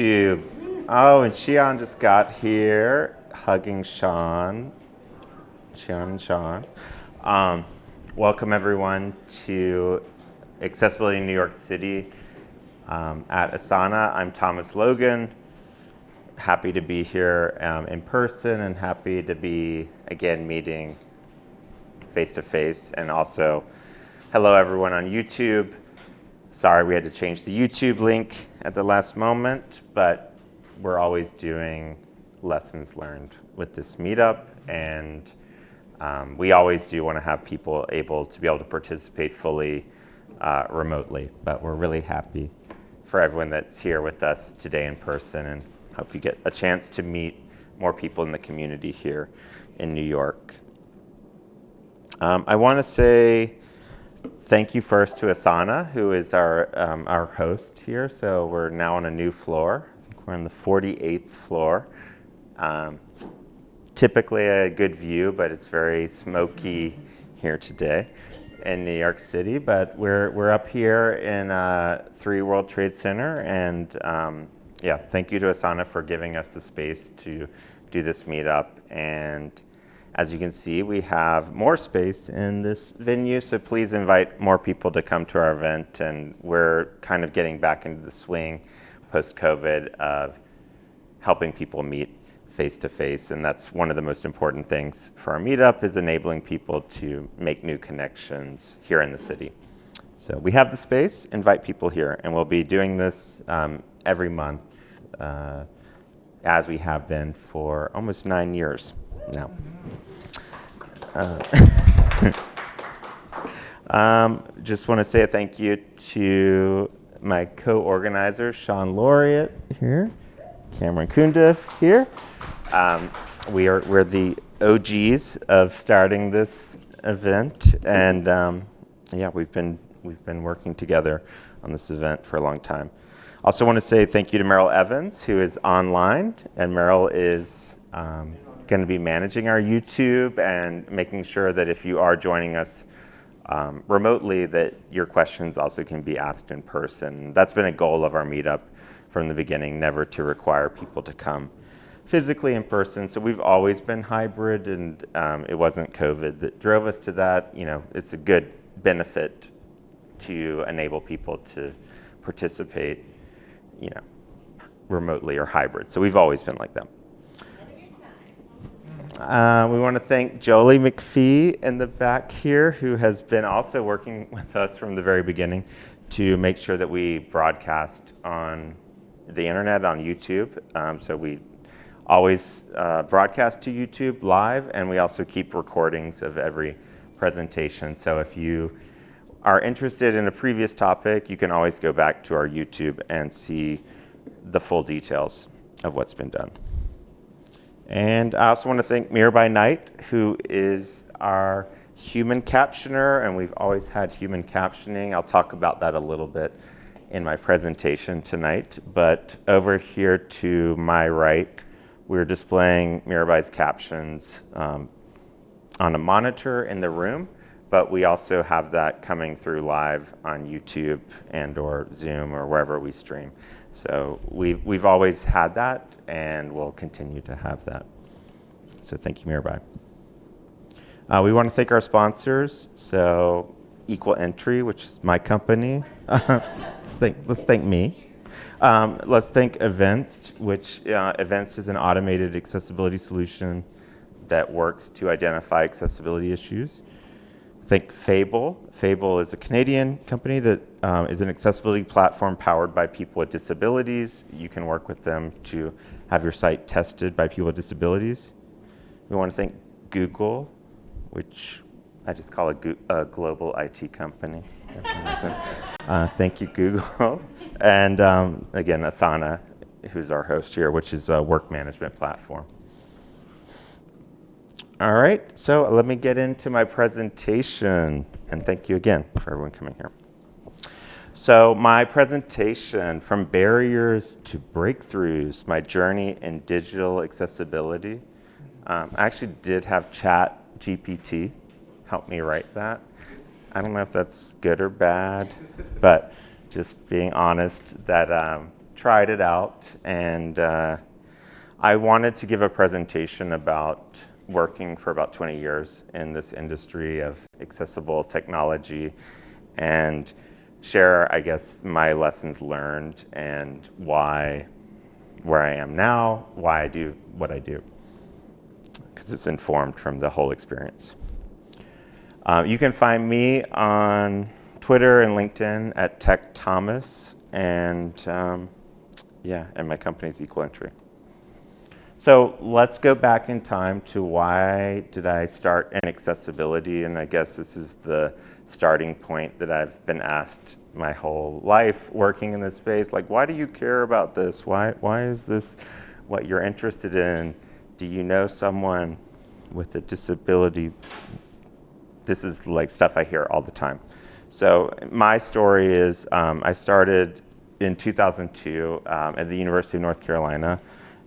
YouTube. Oh, and Xian just got here, hugging Sean. Xian and Sean. Welcome everyone to Accessibility New York City at Asana. I'm Thomas Logan. Happy to be here in person and happy to be again meeting face to face. And also, hello everyone on YouTube. Sorry we had to change the YouTube link at the last moment, but we're always doing lessons learned with this meetup, and we always do want to have people able to participate fully remotely, but we're really happy for everyone that's here with us today in person, and hope you get a chance to meet more people in the community here in New York. I want to say thank you first to Asana, who is our host here. So we're now on a new floor. I think we're on the 48th floor. It's typically a good view, but it's very smoky here today in New York City. But we're up here in 3 World Trade Center, and yeah, thank you to Asana for giving us the space to do this meetup. And as you can see, we have more space in this venue, so please invite more people to come to our event. And we're kind of getting back into the swing post-COVID of helping people meet face-to-face, and that's one of the most important things for our meetup, is enabling people to make new connections here in the city. So we have the space, invite people here, and we'll be doing this every month, as we have been for almost 9 years now. Just want to say a thank you to my co-organizers, Sean Laureate here, Cameron Kunda here. We're the OGs of starting this event, and yeah, we've been working together on this event for a long time. Also want to say thank you to Meryl Evans, who is online, and Meryl is going to be managing our YouTube and making sure that if you are joining us remotely, that your questions also can be asked in person. That's been a goal of our meetup from the beginning, never to require people to come physically in person. So we've always been hybrid, and it wasn't COVID that drove us to that. You know, it's a good benefit to enable people to participate, you know, remotely or hybrid. So we've always been like that. We want to thank Jolie McPhee in the back here, who has been also working with us from the very beginning to make sure that we broadcast on the internet, on YouTube. So we always broadcast to YouTube live, and we also keep recordings of every presentation. So if you are interested in a previous topic, you can always go back to our YouTube and see the full details of what's been done. And I also want to thank Mirabai Knight, who is our human captioner, and we've always had human captioning. I'll talk about that a little bit in my presentation tonight. But over here to my right, we're displaying Mirabai's captions on a monitor in the room, but we also have that coming through live on YouTube and or Zoom or wherever we stream. So we've always had that, and we'll continue to have that. So thank you, Mirabai. We want to thank our sponsors. So Equal Entry, which is my company. let's thank me. Let's thank Events, which Events is an automated accessibility solution that works to identify accessibility issues. Thank Fable. Fable is a Canadian company that is an accessibility platform powered by people with disabilities. You can work with them to have your site tested by people with disabilities. We want to thank Google, which I just call a global IT company. Thank you, Google. And again, Asana, who's our host here, which is a work management platform. All right, so let me get into my presentation, and thank you again for everyone coming here. So my presentation, From Barriers to Breakthroughs, my journey in digital accessibility. I actually did have ChatGPT help me write that. I don't know if that's good or bad, but just being honest, that tried it out, and I wanted to give a presentation about working for about 20 years in this industry of accessible technology and share, I guess, my lessons learned and why, where I am now, why I do what I do, because it's informed from the whole experience. You can find me on Twitter and LinkedIn at Tech Thomas, and and my company's Equal Entry. So let's go back in time to why did I start in accessibility, and I guess this is the starting point that I've been asked my whole life working in this space. Like, why do you care about this? Why is this what you're interested in? Do you know someone with a disability? This is like stuff I hear all the time. So my story is I started in 2002 at the University of North Carolina,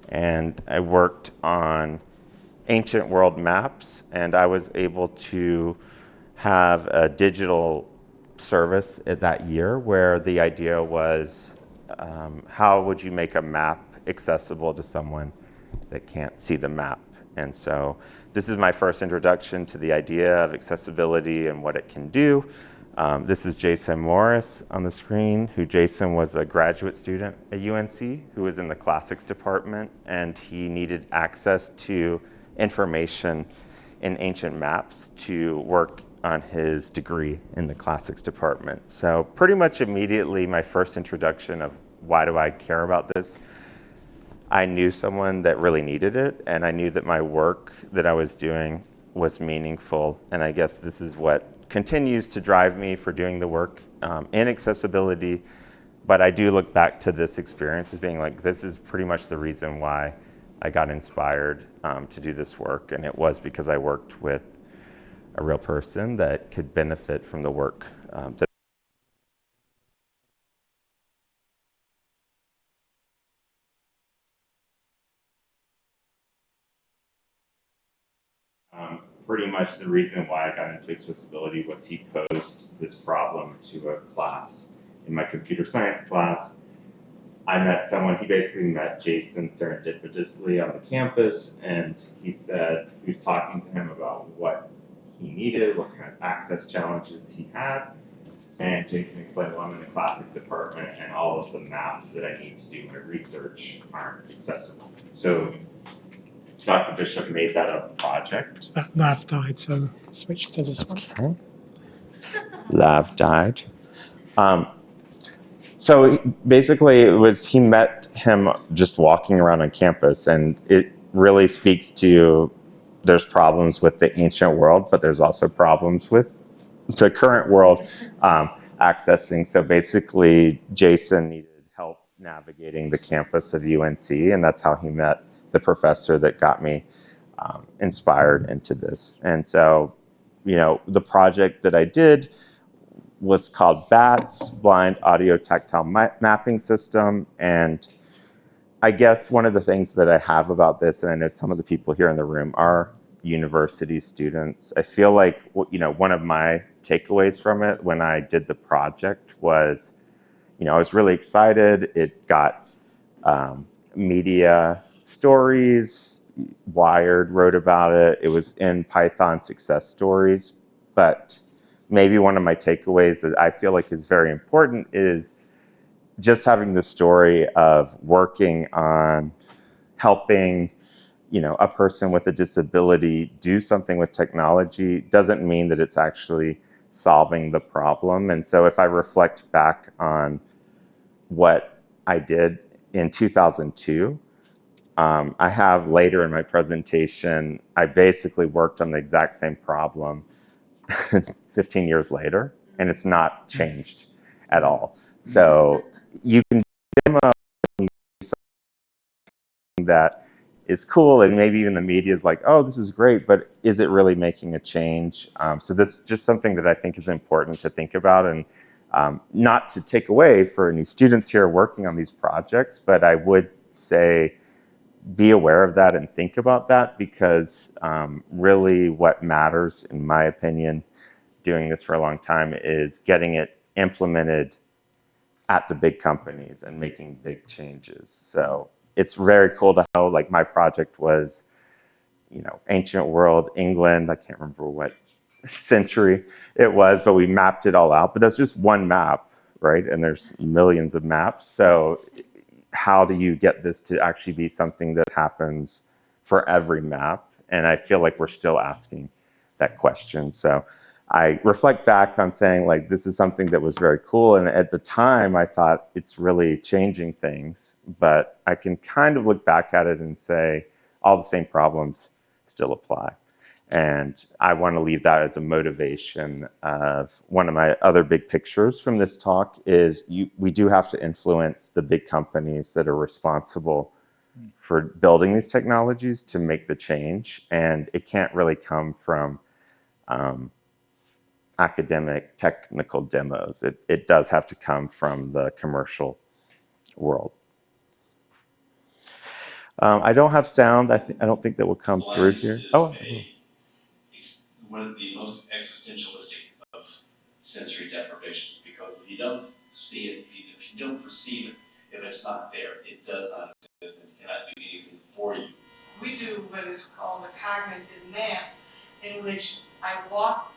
and I worked on ancient world maps, and I was able to have a digital service at that year where the idea was how would you make a map accessible to someone that can't see the map? And so this is my first introduction to the idea of accessibility and what it can do. This is Jason Morris on the screen, who Jason was a graduate student at UNC who was in the classics department, and he needed access to information in ancient maps to work on his degree in the classics department. So pretty much immediately my first introduction of why do I care about this, I knew someone that really needed it, and I knew that my work that I was doing was meaningful, and I guess this is what continues to drive me for doing the work in accessibility. But I do look back to this experience as being like, this is pretty much the reason why I got inspired to do this work, and it was because I worked with a real person that could benefit from the work that pretty much the reason why I got into accessibility was he posed this problem to a class in my computer science class. I met someone, he basically met Jason serendipitously on the campus, and he was talking to him about what he needed, what kind of access challenges he had. And Jason explained, well, I'm in the classics department, and all of the maps that I need to do my research aren't accessible. So Dr. Bishop made that a project. That lav died, so switch to this one. Okay. Lav died. So basically, he met him just walking around on campus, and it really speaks to there's problems with the ancient world, but there's also problems with the current world accessing. So basically, Jason needed help navigating the campus of UNC, and that's how he met the professor that got me inspired into this. And so, the project that I did was called BATS, Blind Audio Tactile Mapping System. And I guess one of the things that I have about this, and I know some of the people here in the room are university students, I feel like, one of my takeaways from it when I did the project was, I was really excited. It got media stories, Wired wrote about it. It was in Python success stories, but maybe one of my takeaways that I feel like is very important is just having the story of working on helping, a person with a disability do something with technology doesn't mean that it's actually solving the problem. And so if I reflect back on what I did in 2002, I have later in my presentation, I basically worked on the exact same problem 15 years later, and it's not changed at all. So you can demo something that is cool, and maybe even the media is like, oh, this is great, but is it really making a change? So that's just something that I think is important to think about, and not to take away for any students here working on these projects, but I would say be aware of that and think about that, because really what matters, in my opinion, doing this for a long time, is getting it implemented at the big companies and making big changes. So it's very cool to know, like my project was, ancient world, England, I can't remember what century it was, but we mapped it all out. But that's just one map, right? And there's millions of maps. So how do you get this to actually be something that happens for every map? And I feel like we're still asking that question. So I reflect back on saying, like, this is something that was very cool. And at the time, I thought it's really changing things. But I can kind of look back at it and say, all the same problems still apply. And I want to leave that as a motivation of one of my other big pictures from this talk is we do have to influence the big companies that are responsible for building these technologies to make the change. And it can't really come from academic technical demos. It does have to come from the commercial world. I don't have sound. I don't think that will come through here. Oh. One of the most existentialistic of sensory deprivations, because if you don't see it, if you don't perceive it, if it's not there, it does not exist and cannot do anything for you. We do what is called a cognitive map, in which I walk,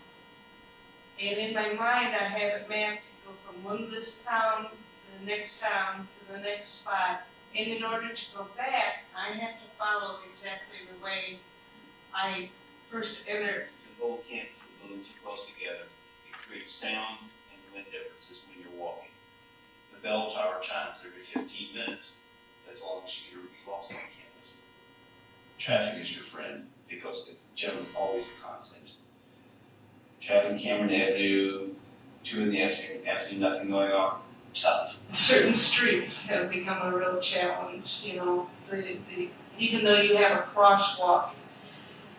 and in my mind I have it mapped to go from one list sound to the next sound to the next spot. And in order to go back, I have to follow exactly the way I first entered. It's an old campus, the buildings are close together. It creates sound and wind differences when you're walking. The bell tower chimes every 15 minutes, as long as you're lost on campus. Traffic is your friend because it's generally always a constant. Traveling Cameron Avenue, 2 in the afternoon, absolutely nothing going on. Tough. Certain streets have become a real challenge, even though you have a crosswalk.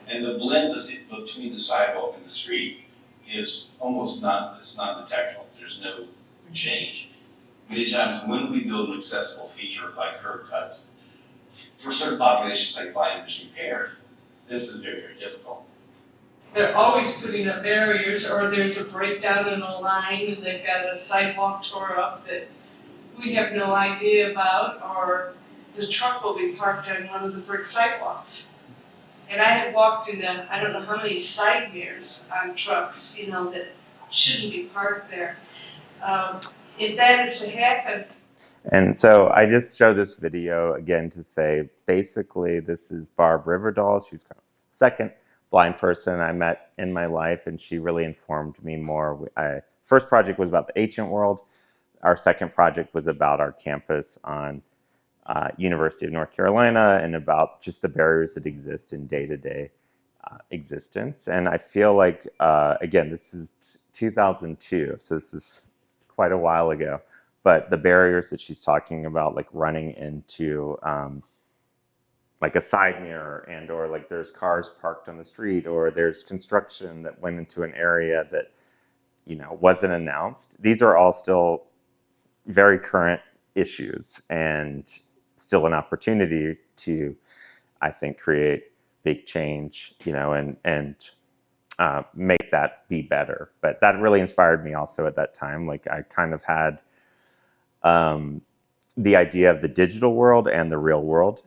And the blend between the sidewalk and the street is almost it's not detectable. There's no change. Many times when we build an accessible feature like curb cuts, for certain populations like blind and vision impaired, this is very, very difficult. They're always putting up barriers, or there's a breakdown in a line and they've got a sidewalk tore up that we have no idea about, or the truck will be parked on one of the brick sidewalks. And I had walked into, I don't know how many side mirrors on trucks, that shouldn't be parked there. If that is to happen. And so I just show this video again to say, basically, this is Barb Riverdall. She's kind of second blind person I met in my life, and she really informed me more. First project was about the ancient world. Our second project was about our campus on University of North Carolina and about just the barriers that exist in day-to-day existence. And I feel like, again, this is 2002, so this is quite a while ago. But the barriers that she's talking about, like running into like a side mirror, and or like there's cars parked on the street, or there's construction that went into an area that wasn't announced. These are all still very current issues and still an opportunity to, I think, create big change, and make that be better. But that really inspired me also at that time. Like I kind of had the idea of the digital world and the real world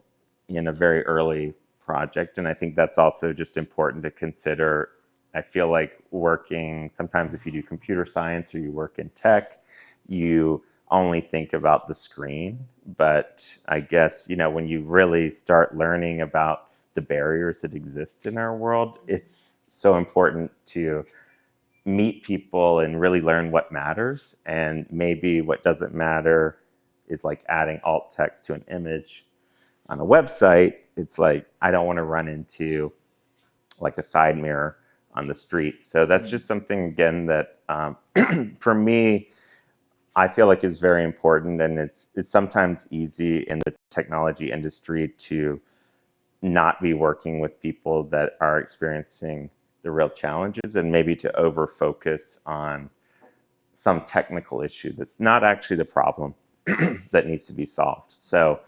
in a very early project. And I think that's also just important to consider. I feel like working, sometimes if you do computer science or you work in tech, you only think about the screen. But I guess, when you really start learning about the barriers that exist in our world, it's so important to meet people and really learn what matters. And maybe what doesn't matter is like adding alt text to an image on a website. It's like, I don't want to run into like a side mirror on the street. So that's just something, again, that for me, I feel like is very important. And it's sometimes easy in the technology industry to not be working with people that are experiencing the real challenges, and maybe to over focus on some technical issue that's not actually the problem that needs to be solved. So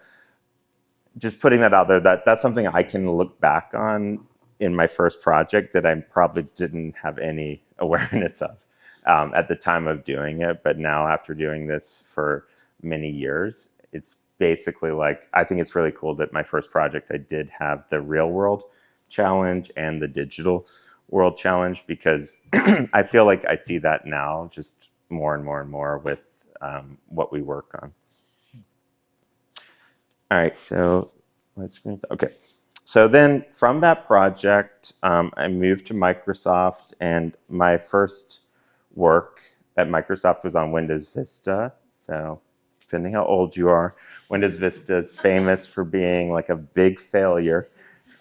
just putting that out there, that's something I can look back on in my first project that I probably didn't have any awareness of at the time of doing it. But now after doing this for many years, it's basically like, I think it's really cool that my first project, I did have the real world challenge and the digital world challenge, because I feel like I see that now just more and more and more with what we work on. All right, so let's okay. So then from that project, I moved to Microsoft, and my first work at Microsoft was on Windows Vista. So depending how old you are, Windows Vista is famous for being like a big failure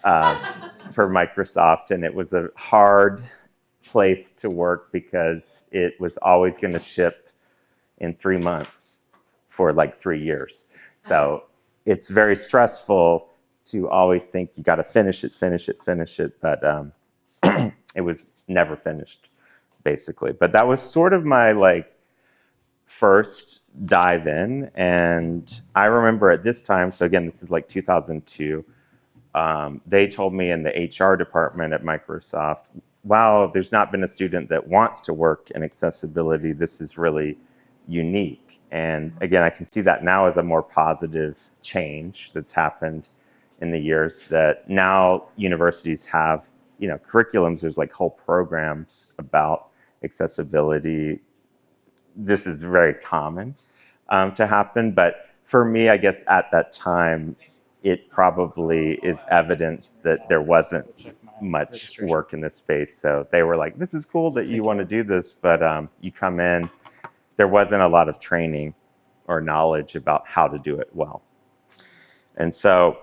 for Microsoft, and it was a hard place to work because it was always going to ship in 3 months for like 3 years. So it's very stressful to always think you got to finish it, but it was never finished, basically. But that was sort of my like first dive in, and I remember at this time, so again, this is like 2002, they told me in the HR department at Microsoft, wow, there's not been a student that wants to work in accessibility. This is really unique. And again, I can see that now as a more positive change that's happened in the years, that now universities have, you know, curriculums, there's like whole programs about accessibility. This is very common to happen. But for me, I guess at that time, it probably is evidence that there wasn't much work in this space. So they were like, this is cool that you want to do this, but you come in, there wasn't a lot of training or knowledge about how to do it well. And so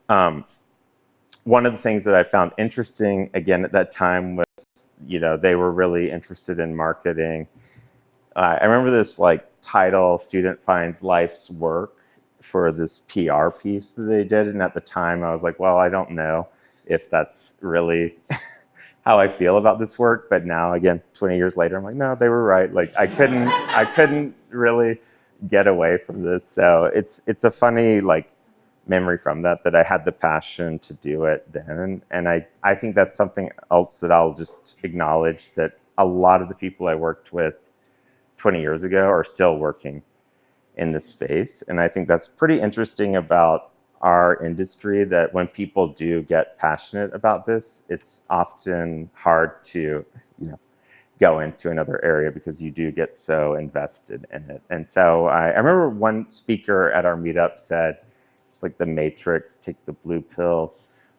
one of the things that I found interesting, again, at that time was, you know, they were really interested in marketing. I remember this like title, Student Finds Life's Work, for this PR piece that they did. And at the time I was like, well, I don't know if that's really how I feel about this work. But now again, 20 years later, I'm like, no, they were right. Like I couldn't really get away from this. So it's a funny like memory from that I had the passion to do it then. And I think that's something else that I'll just acknowledge, that a lot of the people I worked with 20 years ago are still working in this space. And I think that's pretty interesting about our industry, that when people do get passionate about this, it's often hard to, you know, go into another area because you do get so invested in it. And so I remember one speaker at our meetup said, it's like the Matrix, take the blue pill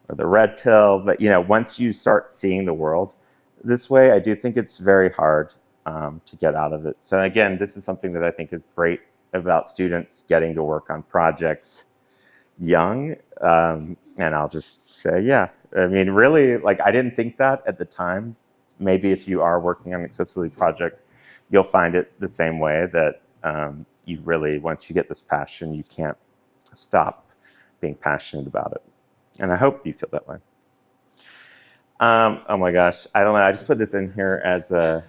or the red pill. But, you know, once you start seeing the world this way, I do think it's very hard to get out of it. So again, this is something that I think is great about students getting to work on projects young. And I'll just say, yeah, I mean, really, like, I didn't think that at the time. Maybe if you are working on an accessibility project, you'll find it the same way, that you really, once you get this passion, you can't stop being passionate about it. And I hope you feel that way. Oh my gosh, I don't know. I just put this in here as a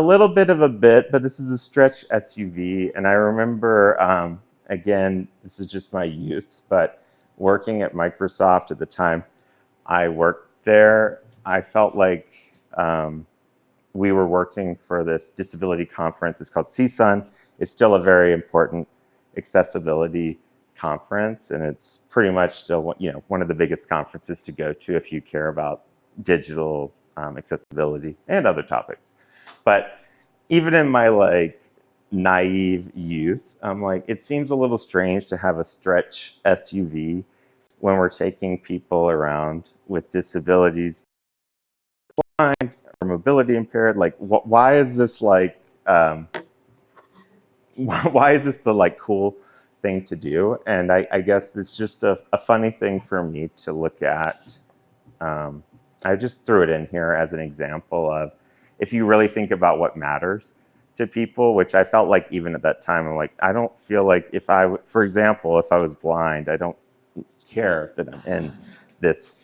little bit of a bit, but this is a stretch SUV. And I remember, again, this is just my youth, but working at Microsoft at the time I worked there, I felt like we were working for this disability conference. It's called CSUN. It's still a very important accessibility conference, and it's pretty much still, you know, one of the biggest conferences to go to if you care about digital accessibility and other topics. But even in my like naive youth, I'm like, it seems a little strange to have a stretch SUV when we're taking people around with disabilities, blind or mobility impaired. Like, why is this like, why is this the like cool thing to do? And I guess it's just a funny thing for me to look at. I just threw it in here as an example of, if you really think about what matters to people, which I felt like even at that time, I'm like, I don't feel like if I, for example, if I was blind, I don't care that I'm in this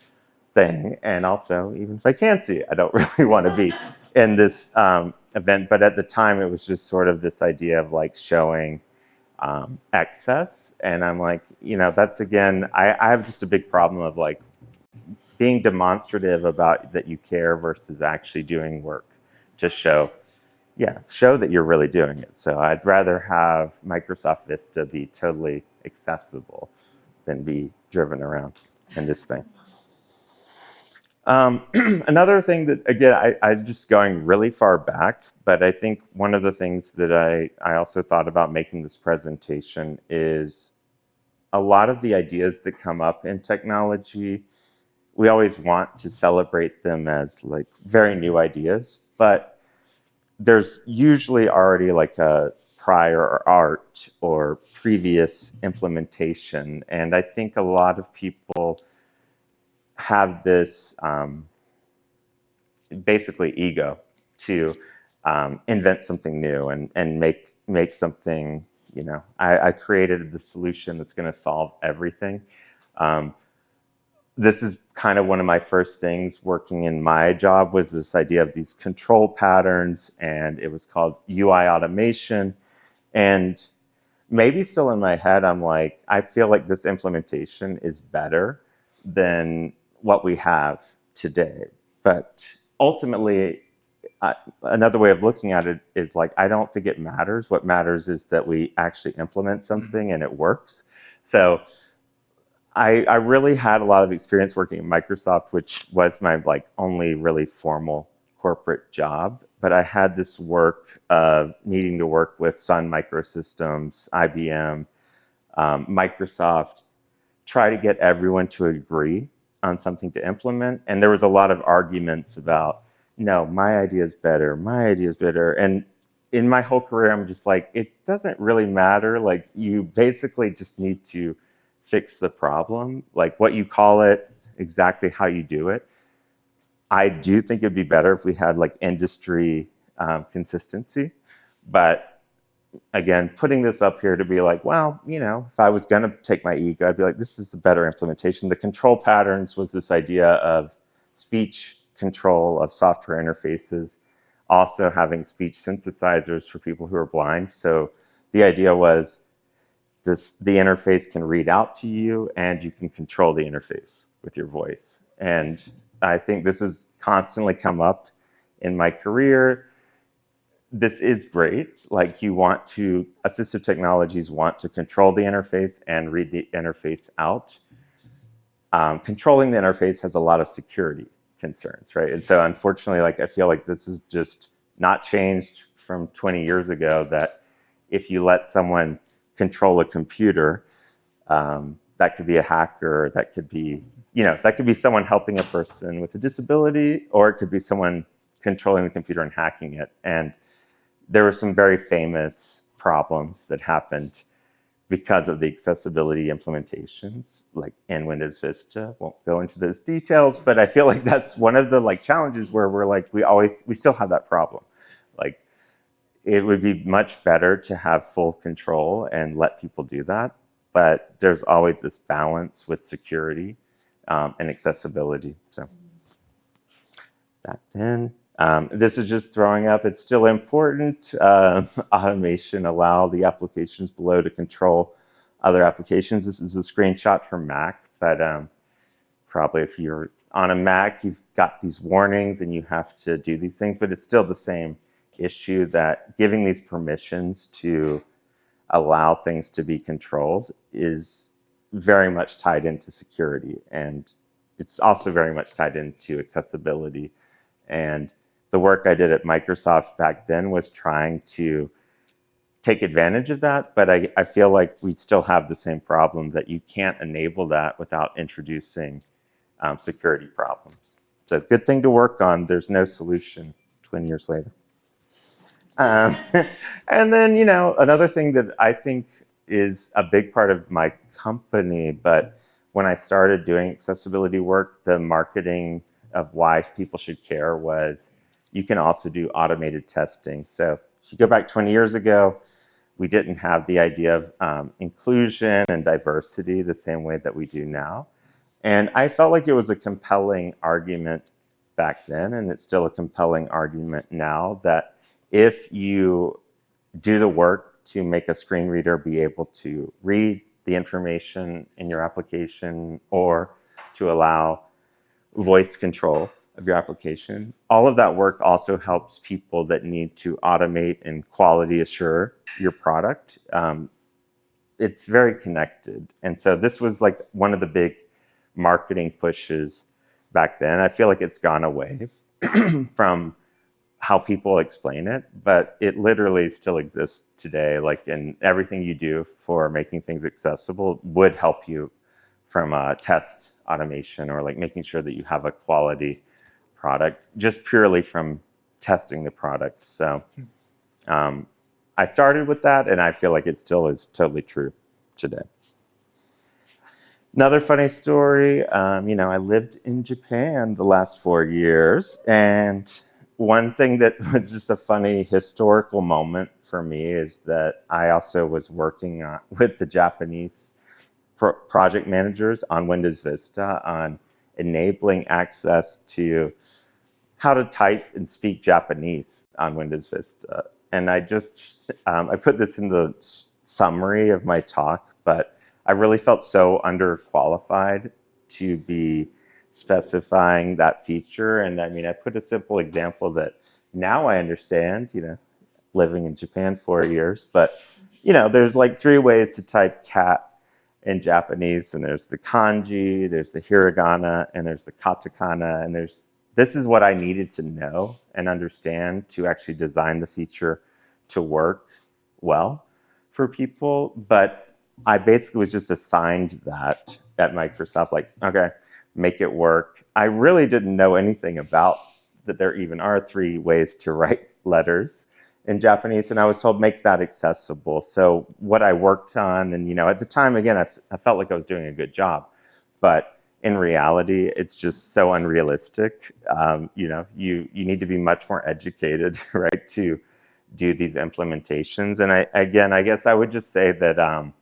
thing. And also, even if I can't see, I don't really want to be in this event. But at the time, it was just sort of this idea of like showing excess. And I'm like, you know, that's again, I have just a big problem of like being demonstrative about that you care versus actually doing work to show that you're really doing it. So I'd rather have Microsoft Vista be totally accessible than be driven around in this thing. Another thing that, again, I'm just going really far back, but I think one of the things that I also thought about making this presentation is a lot of the ideas that come up in technology, we always want to celebrate them as like very new ideas, but there's usually already like a prior art or previous implementation. And I think a lot of people have this basically ego to invent something new and make something, I created the solution that's going to solve everything. This is kind of one of my first things working in my job was this idea of these control patterns, and it was called UI automation. And maybe still in my head, I'm like, I feel like this implementation is better than what we have today. But ultimately, another way of looking at it is like, I don't think it matters. What matters is that we actually implement something and it works. So I really had a lot of experience working at Microsoft, which was my like only really formal corporate job. But I had this work of needing to work with Sun Microsystems, IBM, Microsoft, try to get everyone to agree on something to implement. And there was a lot of arguments about, no, my idea is better, my idea is better. And in my whole career, I'm just like, it doesn't really matter. Like, you basically just need to fix the problem, like what you call it, exactly how you do it. I do think it'd be better if we had like industry consistency, but again, putting this up here to be like, well, if I was going to take my ego, I'd be like, this is the better implementation. The control patterns was this idea of speech control of software interfaces, also having speech synthesizers for people who are blind. So the idea was the interface can read out to you and you can control the interface with your voice. And I think this has constantly come up in my career. This is great. Like, assistive technologies want to control the interface and read the interface out. Controlling the interface has a lot of security concerns, right? And so unfortunately, like, I feel like this is just not changed from 20 years ago, that if you let someone control a computer, that could be a hacker, that could be, that could be someone helping a person with a disability, or it could be someone controlling the computer and hacking it. And there were some very famous problems that happened because of the accessibility implementations, like in Windows Vista. Won't go into those details, but I feel like that's one of the like challenges where we're like, we still have that problem. Like, it would be much better to have full control and let people do that, but there's always this balance with security and accessibility. So back then, this is just throwing up, it's still important. Automation, allow the applications below to control other applications. This is a screenshot from Mac, but probably if you're on a Mac, you've got these warnings and you have to do these things, but it's still the same issue, that giving these permissions to allow things to be controlled is very much tied into security. And it's also very much tied into accessibility. And the work I did at Microsoft back then was trying to take advantage of that, but I feel like we still have the same problem, that you can't enable that without introducing security problems. So good thing to work on. There's no solution 20 years later. And then, another thing that I think is a big part of my company, but when I started doing accessibility work, the marketing of why people should care was, you can also do automated testing. So if you go back 20 years ago, we didn't have the idea of inclusion and diversity the same way that we do now. And I felt like it was a compelling argument back then, and it's still a compelling argument now, that if you do the work to make a screen reader be able to read the information in your application, or to allow voice control of your application. All of that work also helps people that need to automate and quality assure your product. It's very connected. And so this was like one of the big marketing pushes back then. I feel like it's gone away from how people explain it, but it literally still exists today. Like in everything you do for making things accessible would help you from test automation or like making sure that you have a quality product just purely from testing the product. So I started with that, and I feel like it still is totally true today. Another funny story, I lived in Japan the last 4 years, and one thing that was just a funny historical moment for me is that I also was working with the Japanese project managers on Windows Vista on enabling access to how to type and speak Japanese on Windows Vista. And I put this in the summary of my talk, but I really felt so underqualified to be specifying that feature. And I mean, I put a simple example that now I understand, living in Japan 4 years, but there's like 3 ways to type cat in Japanese, and there's the kanji, there's the hiragana, and there's the katakana, and this is what I needed to know and understand to actually design the feature to work well for people. But I basically was just assigned that at Microsoft, like, okay, make it work. I really didn't know anything about that there even are 3 ways to write letters in Japanese, and I was told make that accessible. So what I worked on, and at the time, again, I felt like I was doing a good job, but in reality, it's just so unrealistic. You need to be much more educated, right, to do these implementations. And I guess I would just say that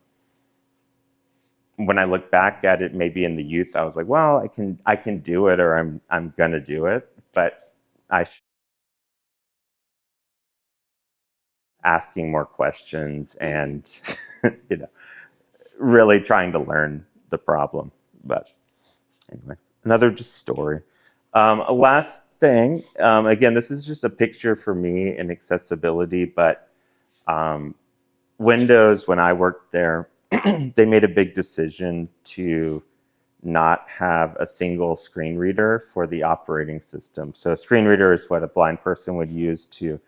when I look back at it, maybe in the youth, I was like, well, I can do it, or I'm gonna do it, but asking more questions and really trying to learn the problem. But anyway, another just story. A last thing, again, this is just a picture for me in accessibility, but Windows, when I worked there, they made a big decision to not have a single screen reader for the operating system. So a screen reader is what a blind person would use to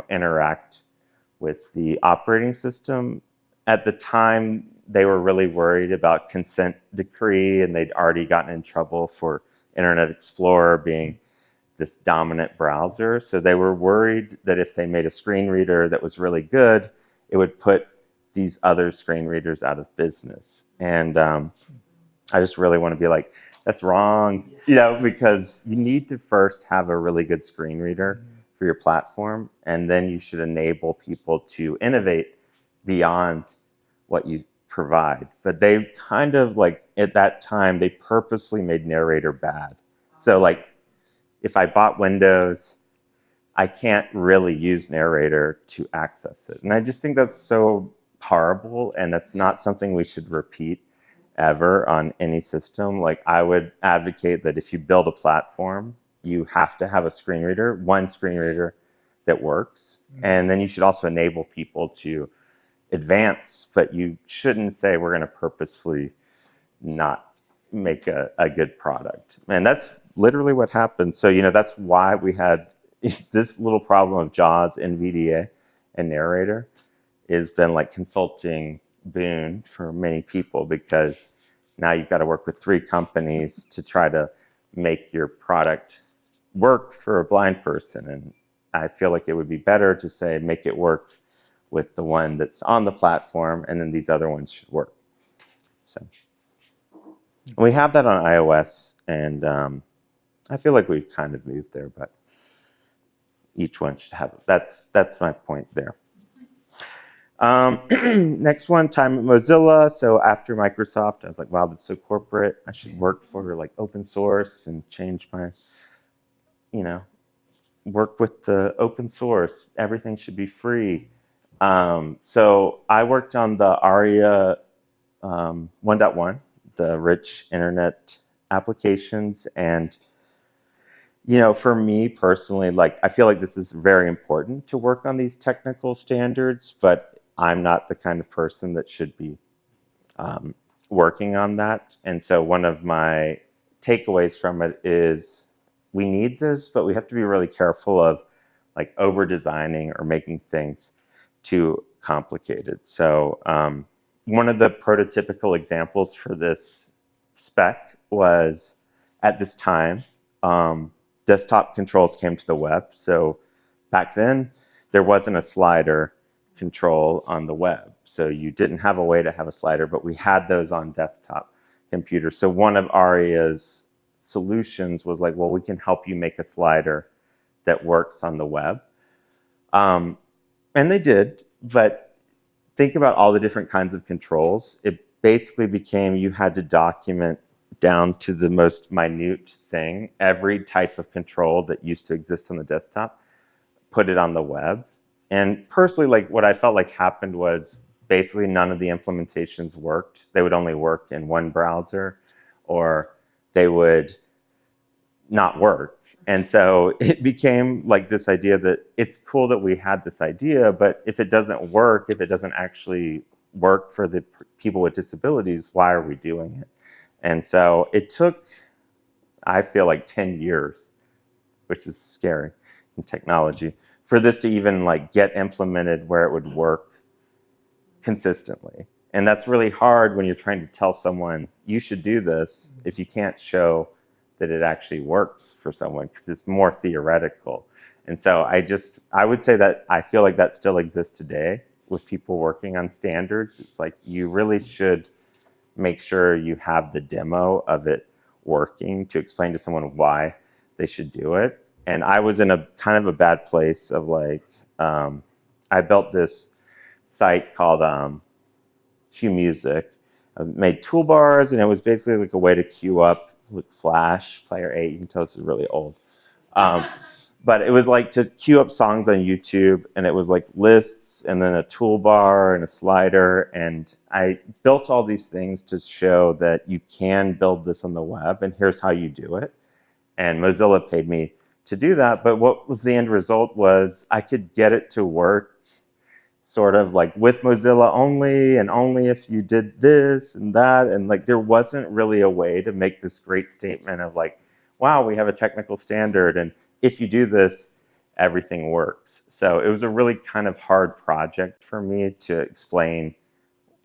interact with the operating system. At the time, they were really worried about consent decree, and they'd already gotten in trouble for Internet Explorer being this dominant browser. So they were worried that if they made a screen reader that was really good, it would put these other screen readers out of business. And I just really want to be like, that's wrong, because you need to first have a really good screen reader for your platform, and then you should enable people to innovate beyond what you provide. But they kind of like, at that time, they purposely made narrator bad. So like, if I bought Windows, I can't really use narrator to access it. And I just think that's so horrible, and that's not something we should repeat ever on any system. Like, I would advocate that if you build a platform, you have to have a screen reader, one screen reader that works. And then you should also enable people to advance, but you shouldn't say we're going to purposefully not make a good product. And that's literally what happened. So, that's why we had this little problem of JAWS, NVDA, and narrator has been like consulting boon for many people, because now you've got to work with 3 companies to try to make your product work for a blind person. And I feel like it would be better to say, make it work with the one that's on the platform, and then these other ones should work. So we have that on iOS, and I feel like we've kind of moved there, but each one should have it. That's my point there. Next one, time at Mozilla. So after Microsoft, I was like, wow, that's so corporate. I should work for like open source and change my, work with the open source. Everything should be free. So I worked on the ARIA 1.1, the Rich Internet applications. And for me personally, like, I feel like this is very important to work on these technical standards, but I'm not the kind of person that should be working on that. And so one of my takeaways from it is we need this, but we have to be really careful of like over designing or making things too complicated. So one of the prototypical examples for this spec was at this time, desktop controls came to the web. So back then, there wasn't a slider control on the web. So you didn't have a way to have a slider, but we had those on desktop computers. So one of Aria's solutions was like, well, we can help you make a slider that works on the web. And they did, but think about all the different kinds of controls. It basically became you had to document down to the most minute thing, every type of control that used to exist on the desktop, put it on the web. And personally, like what I felt like happened was basically none of the implementations worked. They would only work in one browser, or they would not work. And so it became like this idea that it's cool that we had this idea, but if it doesn't work, if it doesn't actually work for the people with disabilities, why are we doing it? And so it took, I feel like 10 years, which is scary in technology, for this to even like get implemented where it would work consistently. And that's really hard when you're trying to tell someone you should do this if you can't show that it actually works for someone, because it's more theoretical. And so I would say that I feel like that still exists today with people working on standards. It's like you really should make sure you have the demo of it working to explain to someone why they should do it. And I was in a kind of a bad place of like, I built this site called Cue Music. I made toolbars, and it was basically like a way to queue up with Flash Player 8. You can tell this is really old. But it was like to queue up songs on YouTube, and it was like lists and then a toolbar and a slider. And I built all these things to show that you can build this on the web, and here's how you do it. And Mozilla paid me to do that. But what was the end result was I could get it to work sort of like with Mozilla only, and only if you did this and that. And like there wasn't really a way to make this great statement of like, wow, we have a technical standard, and if you do this, everything works. So it was a really kind of hard project for me to explain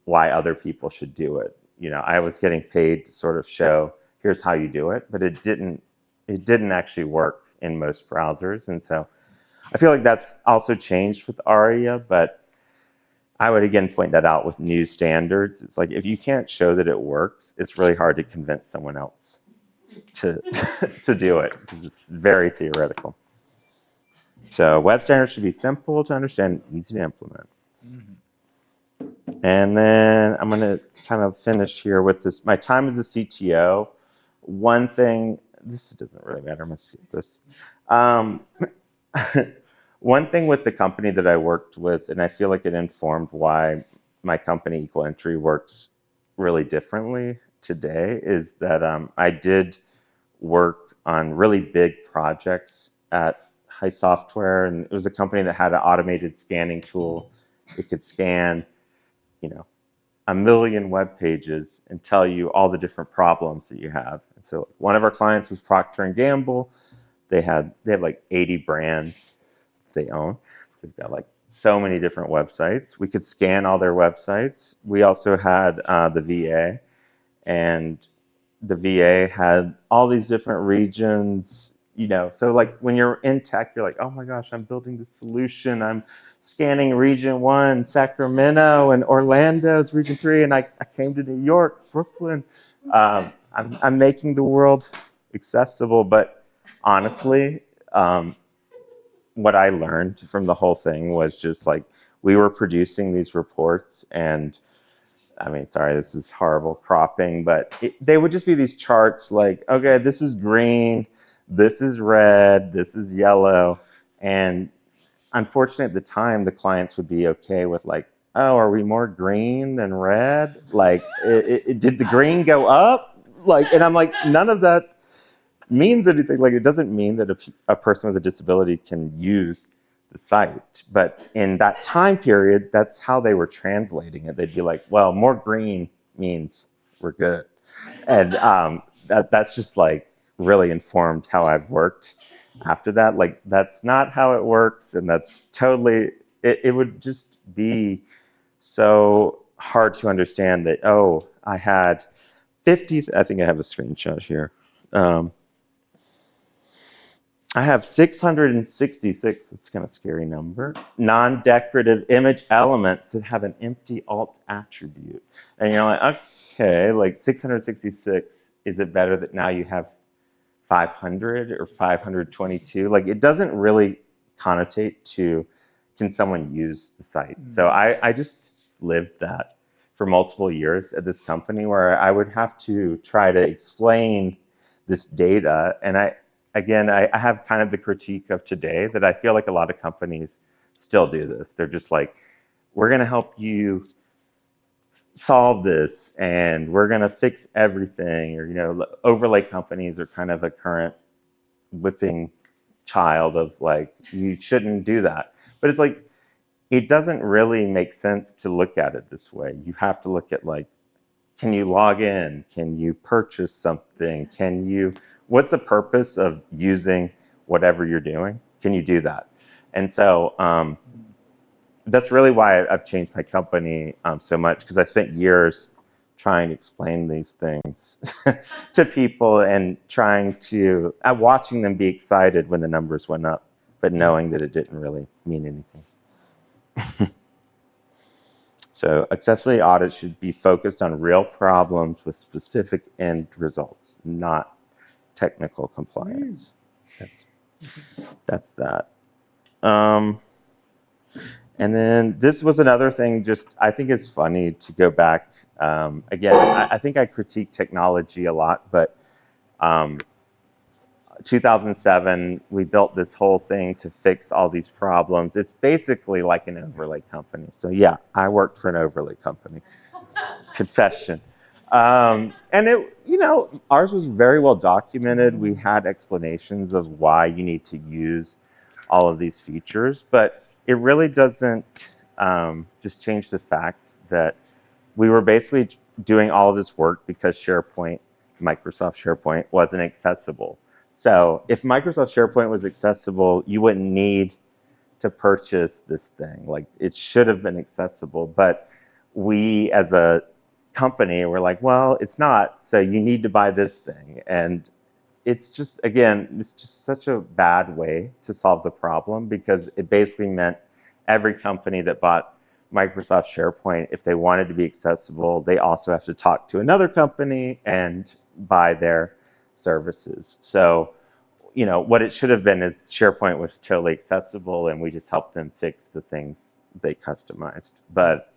why other people should do it. I was getting paid to sort of show, here's how you do it, but it didn't actually work in most browsers. And so I feel like that's also changed with ARIA, but I would again point that out with new standards. It's like if you can't show that it works, it's really hard to convince someone else to to do it, because it's very theoretical. So web standards should be simple to understand, easy to implement. And then I'm going to kind of finish here with this. My time as a CTO, one thing, this doesn't really matter, I'm going to skip this. One thing with the company that I worked with, and I feel like it informed why my company, Equal Entry, works really differently today, is that I did work on really big projects at High Software, and it was a company that had an automated scanning tool. It could scan, 1 million web pages and tell you all the different problems that you have. And so one of our clients was Procter & Gamble. They have like 80 brands they own. They've got like so many different websites. We could scan all their websites. We also had the VA, and the VA had all these different regions, so like when you're in tech, you're like, oh my gosh, I'm building this solution. I'm scanning region 1, Sacramento, and Orlando's region 3, and I came to New York, Brooklyn. I'm making the world accessible, but honestly, what I learned from the whole thing was just like, we were producing these reports, and I mean, sorry, this is horrible cropping, but they would just be these charts like, okay, this is green, this is red, this is yellow. And unfortunately, at the time, the clients would be okay with like, oh, are we more green than red? Like, did the green go up Like, and I'm like, none of that means anything. Like, it doesn't mean that a person with a disability can use the site. But in that time period, that's how they were translating it. They'd be like, well, more green means we're good. And that's just like really informed how I've worked after that. Like, that's not how it works. And that's totally, it would just be so hard to understand that, oh, I had 50, I think I have a screenshot here. I have 666, that's kind of a scary number, non-decorative image elements that have an empty alt attribute. And you're like, okay, like 666, is it better that now you have 500 or 522? Like, it doesn't really connotate to, can someone use the site? So I just lived that for multiple years at this company where I would have to try to explain this data. And I have kind of the critique of today that I feel like a lot of companies still do this. They're just like, we're going to help you solve this and we're going to fix everything. Or, you know, overlay companies are kind of a current whipping child of like, you shouldn't do that. But it's like, it doesn't really make sense to look at it this way. You have to look at like, can you log in? Can you purchase something? What's the purpose of using whatever you're doing? Can you do that? And so that's really why I've changed my company so much, because I spent years trying to explain these things to people and watching them be excited when the numbers went up, but knowing that it didn't really mean anything. So accessibility audits should be focused on real problems with specific end results, not technical compliance. That's that. And then this was another thing, just I think it's funny to go back. Again, I think I critique technology a lot, but 2007, we built this whole thing to fix all these problems. It's basically like an overlay company. So yeah, I worked for an overlay company. Confession. And it, you know, ours was very well documented. We had explanations of why you need to use all of these features, but it really doesn't just change the fact that we were basically doing all of this work because Microsoft SharePoint wasn't accessible. So if Microsoft SharePoint was accessible, you wouldn't need to purchase this thing. Like, it should have been accessible, but we as a company were like, well, it's not, so you need to buy this thing. And it's just, again, it's just such a bad way to solve the problem, because it basically meant every company that bought Microsoft SharePoint, if they wanted to be accessible, they also have to talk to another company and buy their services. So, you know, what it should have been is SharePoint was totally accessible and we just helped them fix the things they customized. But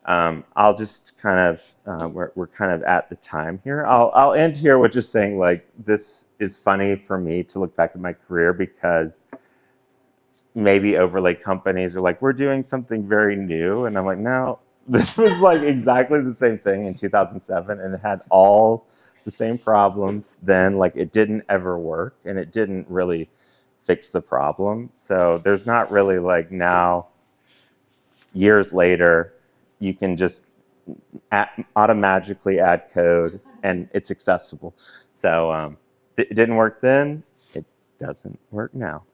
I'll just kind of, we're kind of at the time here. I'll end here with just saying, like, this is funny for me to look back at my career, because maybe overlay companies are like, we're doing something very new. And I'm like, no, this was like exactly the same thing in 2007, and it had all the same problems then. Like, it didn't ever work and it didn't really fix the problem. So there's not really like, now, years later, you can just automatically add code and it's accessible. So it didn't work then, it doesn't work now.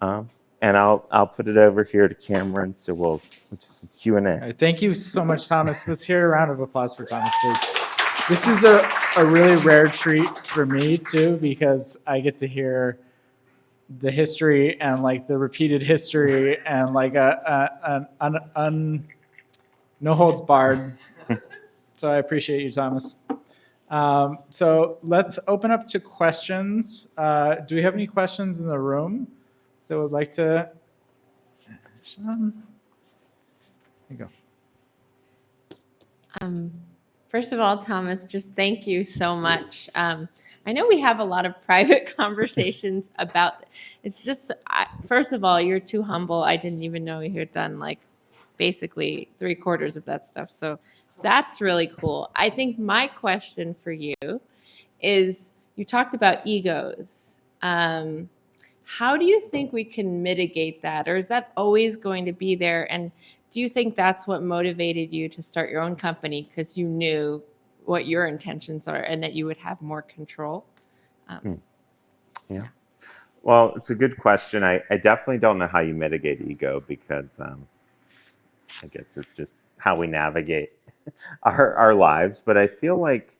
And I'll put it over here to Cameron, so we'll do some Q&A. All right, thank you so much, Thomas. Let's hear a round of applause for Thomas, please. This is a really rare treat for me too, because I get to hear the history and like the repeated history and like no holds barred. So I appreciate you, Thomas. So let's open up to questions. Do we have any questions in the room that would like to? Sean? There you go. First of all, Thomas, just thank you so much. I know we have a lot of private conversations about, it's just, first of all, you're too humble. I didn't even know you had done like basically 3/4 of that stuff. So That's really cool. I think my question for you is, you talked about egos. How do you think we can mitigate that? Or is that always going to be there? And do you think that's what motivated you to start your own company, because you knew what your intentions are and that you would have more control? Yeah. Well, it's a good question. I definitely don't know how you mitigate ego because I guess it's just how we navigate our lives. But I feel like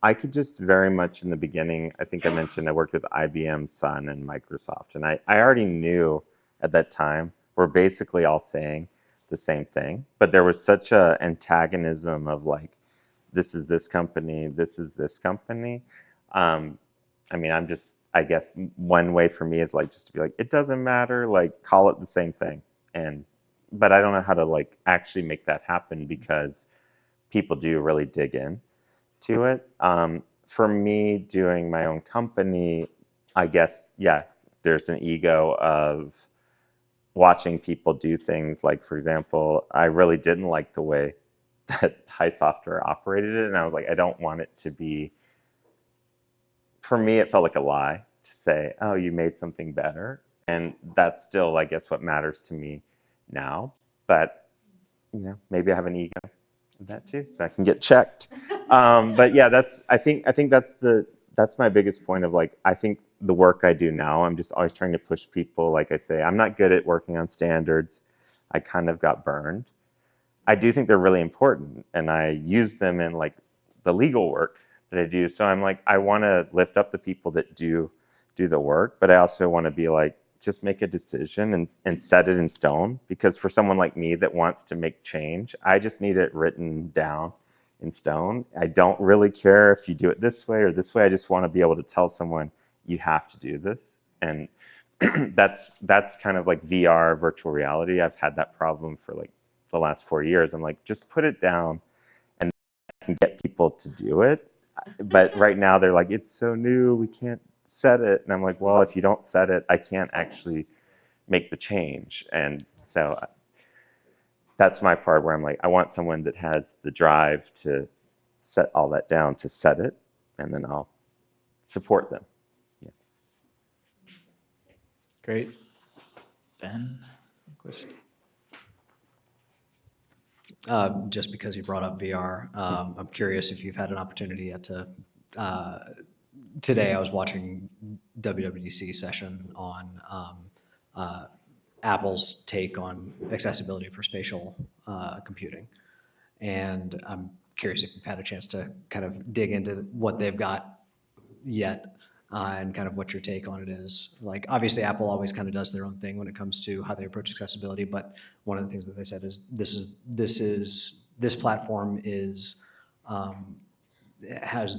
I could just very much in the beginning, I think I mentioned I worked with IBM, Sun, and Microsoft. And I already knew at that time we're basically all saying the same thing. But there was such a antagonism of like, this is this company, this is this company. I mean, I guess one way for me is like just to be like, it doesn't matter, like call it the same thing. But I don't know how to like actually make that happen because people do really dig in to it. For me, doing my own company, I guess, yeah, there's an ego of watching people do things. Like, for example, I really didn't like the way that High Software operated it. And I was like, I don't want it to be, for me, it felt like a lie to say, oh, you made something better. And that's still, I guess, what matters to me now. But, maybe I have an ego of that too, so I can get checked. But yeah, I think that's my biggest point of like, I think the work I do now, I'm just always trying to push people. Like I say, I'm not good at working on standards. I kind of got burned. I do think they're really important, and I use them in like the legal work that I do. So I'm like, I want to lift up the people that do the work, but I also want to be like, just make a decision and set it in stone. Because for someone like me that wants to make change, I just need it written down in stone. I don't really care if you do it this way or this way. I just want to be able to tell someone, you have to do this. And that's kind of like VR, virtual reality. I've had that problem for like the last 4 years. I'm like, just put it down and I can get people to do it. But right now they're like, it's so new, we can't set it. And I'm like, well, if you don't set it, I can't actually make the change. And so that's my part where I'm like, I want someone that has the drive to set all that down, to set it, and then I'll support them. Yeah. Great. Ben? Just because you brought up VR, I'm curious if you've had an opportunity yet to. Today, I was watching WWDC session on Apple's take on accessibility for spatial computing, and I'm curious if you've had a chance to kind of dig into what they've got yet. And kind of what your take on it is. Like, obviously, Apple always kind of does their own thing when it comes to how they approach accessibility. But one of the things that they said is this platform has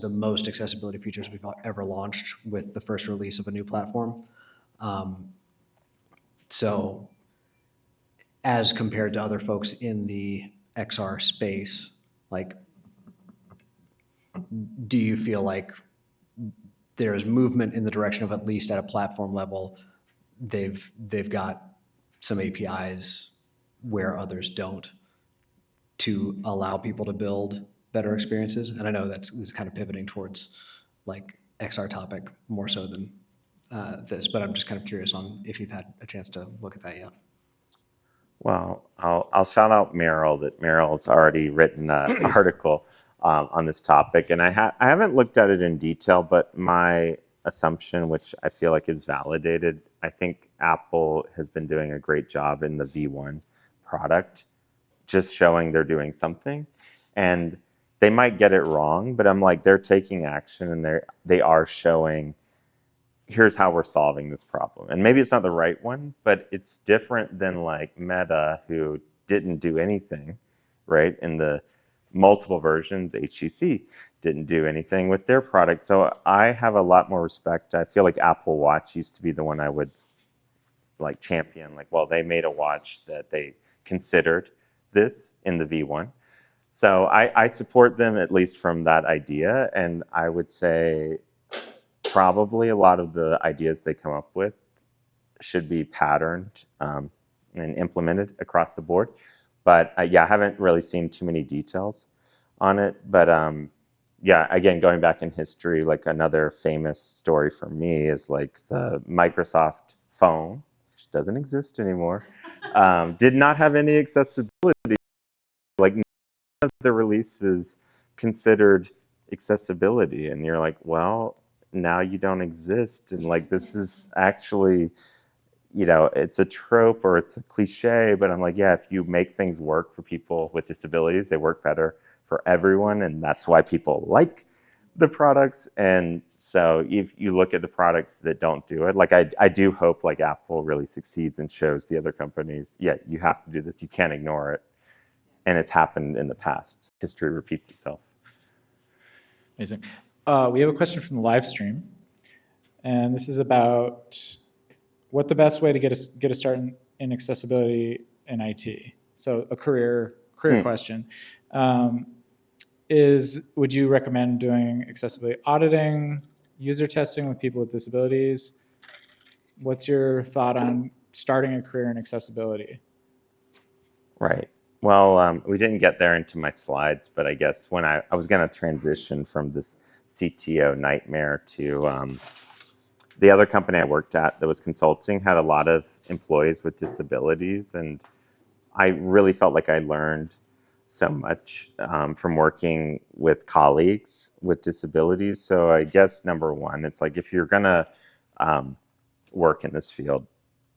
the most accessibility features we've ever launched with the first release of a new platform. So, as compared to other folks in the XR space, like, do you feel like there's movement in the direction of, at least at a platform level, they've got some APIs where others don't, to allow people to build better experiences? And I know that's kind of pivoting towards like XR topic more so than this, but I'm just kind of curious on if you've had a chance to look at that yet. Well, I'll shout out Meryl, that Meryl's already written an article on this topic, and I haven't looked at it in detail, but my assumption, which I feel like is validated, I think Apple has been doing a great job in the V1 product, just showing they're doing something, and they might get it wrong, but I'm like, they're taking action and they are showing, here's how we're solving this problem. And maybe it's not the right one, but it's different than like Meta, who didn't do anything, right? In the multiple versions, HTC didn't do anything with their product. So I have a lot more respect. I feel like Apple Watch used to be the one I would like champion. Like, well, they made a watch that they considered this in the V1. So I support them, at least from that idea. And I would say probably a lot of the ideas they come up with should be patterned and implemented across the board. But yeah, I haven't really seen too many details on it, but yeah, again, going back in history, like another famous story for me is like the Microsoft phone, which doesn't exist anymore, did not have any accessibility. Like none of the releases considered accessibility, and you're like, well, now you don't exist, and like this is actually, you know, it's a trope or it's a cliche, but I'm like, yeah, if you make things work for people with disabilities, they work better for everyone, and that's why people like the products. And so if you look at the products that don't do it, like I do hope like Apple really succeeds and shows the other companies, yeah, you have to do this, you can't ignore it. And it's happened in the past. History repeats itself. Amazing. We have a question from the live stream, and this is about what the best way to get a start in accessibility in IT. So a career question is: would you recommend doing accessibility auditing, user testing with people with disabilities? What's your thought on starting a career in accessibility? Right. Well, we didn't get there into my slides, but I guess when I was going to transition from this CTO nightmare to the other company I worked at that was consulting had a lot of employees with disabilities, and I really felt like I learned so much from working with colleagues with disabilities. So I guess number one, it's like if you're going to work in this field,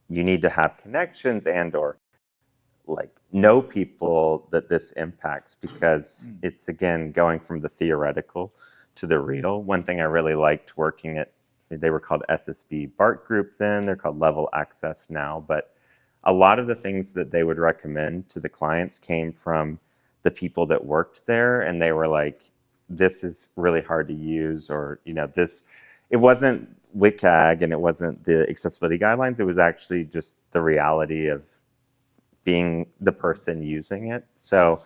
you need to have connections and or like know people that this impacts, because it's again going from the theoretical to the real. One thing I really liked working at, they were called SSB BART Group then, they're called Level Access now, but a lot of the things that they would recommend to the clients came from the people that worked there, and they were like, this is really hard to use, or you know, this, it wasn't WCAG and it wasn't the accessibility guidelines, it was actually just the reality of being the person using it. So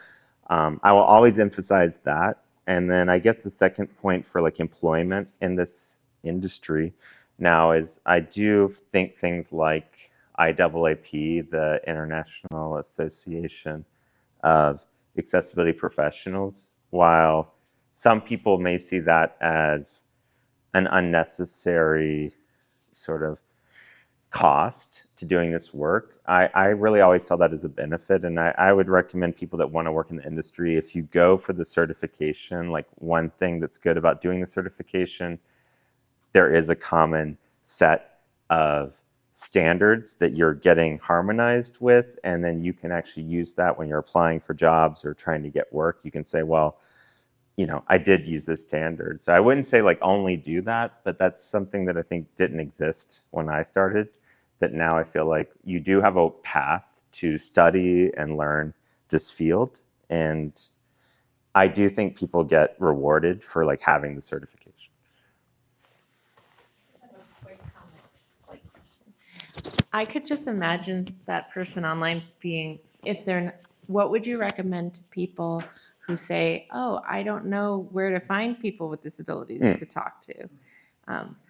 I will always emphasize that. And then I guess the second point for like employment in this industry now is I do think things like IAAP, the International Association of Accessibility Professionals, while some people may see that as an unnecessary sort of cost to doing this work, I really always saw that as a benefit. And I would recommend people that want to work in the industry, if you go for the certification, like one thing that's good about doing the certification, there is a common set of standards that you're getting harmonized with, and then you can actually use that when you're applying for jobs or trying to get work. You can say, well, you know, I did use this standard. So I wouldn't say like only do that, but that's something that I think didn't exist when I started, that now I feel like you do have a path to study and learn this field. And I do think people get rewarded for like having the certification. I could just imagine that person online being, if they're, what would you recommend to people who say, oh, I don't know where to find people with disabilities to talk to?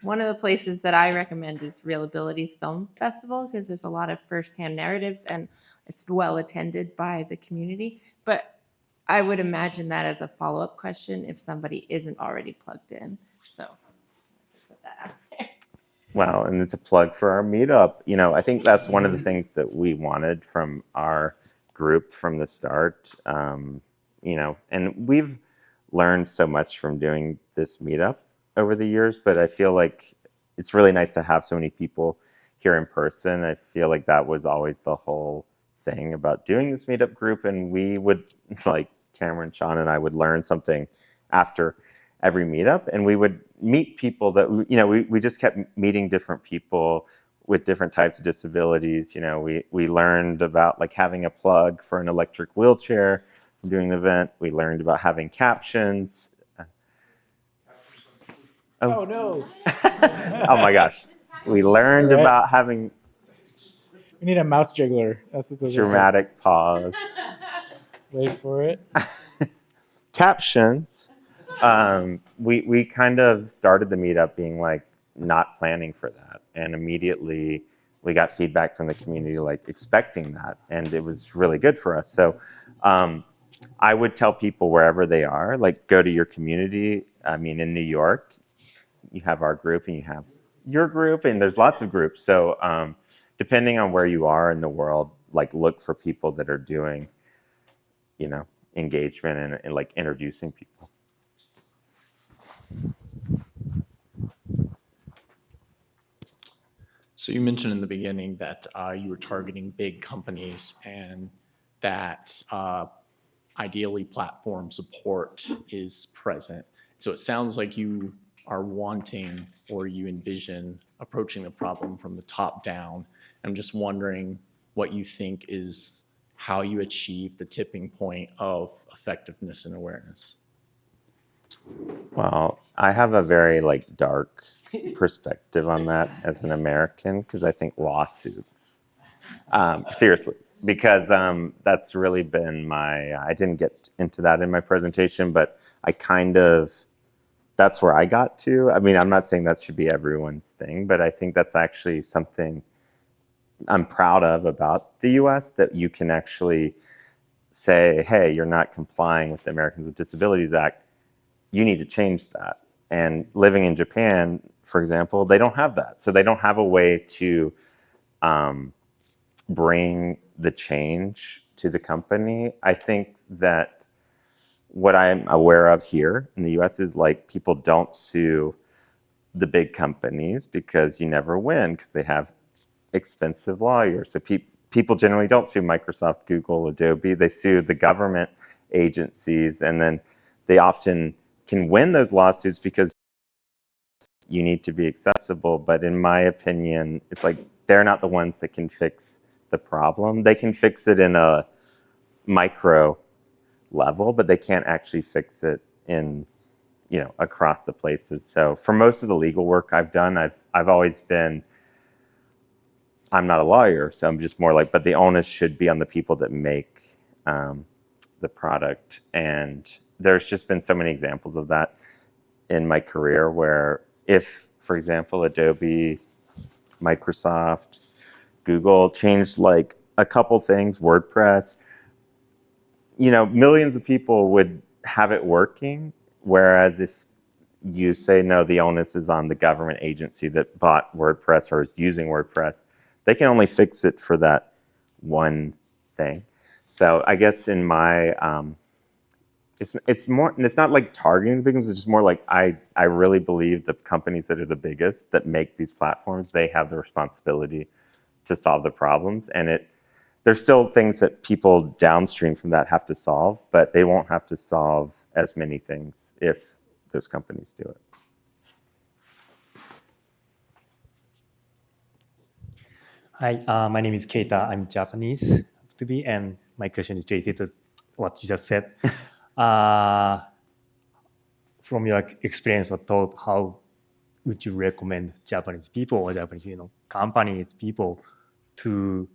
One of the places that I recommend is Real Abilities Film Festival, because there's a lot of firsthand narratives and it's well attended by the community. But I would imagine that as a follow-up question if somebody isn't already plugged in. So put that out there. Wow, and it's a plug for our meetup. You know, I think that's one of the things that we wanted from our group from the start. You know, and we've learned so much from doing this meetup over the years, but I feel like it's really nice to have so many people here in person. I feel like that was always the whole thing about doing this meetup group, and we would, like Cameron, Sean, and I would learn something after every meetup, and we would meet people that, you know, we just kept meeting different people with different types of disabilities. You know, we learned about like having a plug for an electric wheelchair from doing the event. We learned about having captions. Oh no. Oh my gosh. We learned Right. about having We need a mouse jiggler. That's what those dramatic pause. are. Wait for it. Captions. We kind of started the meetup being like not planning for that, and immediately we got feedback from the community like expecting that, and it was really good for us. So I would tell people wherever they are, like go to your community. I mean, in New York, you have our group and you have your group, and there's lots of groups. So depending on where you are in the world, like look for people that are doing, engagement and like introducing people. So you mentioned in the beginning that you were targeting big companies and that ideally platform support is present. So it sounds like you are wanting or you envision approaching the problem from the top down. I'm just wondering what you think is how you achieve the tipping point of effectiveness and awareness. Well, I have a very like dark perspective on that as an American because I think lawsuits, seriously, because that's really been I didn't get into that in my presentation, but that's where I got to. I mean, I'm not saying that should be everyone's thing, but I think that's actually something I'm proud of about the US, that you can actually say, hey, you're not complying with the Americans with Disabilities Act. You need to change that. And living in Japan, for example, they don't have that. So they don't have a way to bring the change to the company. I think that what I'm aware of here in the US is like people don't sue the big companies because you never win because they have expensive lawyers. So people generally don't sue Microsoft, Google, Adobe. They sue the government agencies, and then they often can win those lawsuits because you need to be accessible. But in my opinion, it's like they're not the ones that can fix the problem. They can fix it in a micro level, but they can't actually fix it in, across the places. So for most of the legal work I've done, I've always been, I'm not a lawyer, so I'm just more like, but the onus should be on the people that make the product. And there's just been so many examples of that in my career where if, for example, Adobe, Microsoft, Google changed like a couple things, WordPress, millions of people would have it working. Whereas if you say, no, the onus is on the government agency that bought WordPress or is using WordPress, they can only fix it for that one thing. So I guess in my, it's more, and it's not like targeting the biggest, it's just more like I really believe the companies that are the biggest that make these platforms, they have the responsibility to solve the problems. And there's still things that people downstream from that have to solve, but they won't have to solve as many things if those companies do it. Hi, my name is Keita. I'm Japanese to be, and my question is related to what you just said. From your experience or thought, how would you recommend Japanese people or Japanese, companies, people to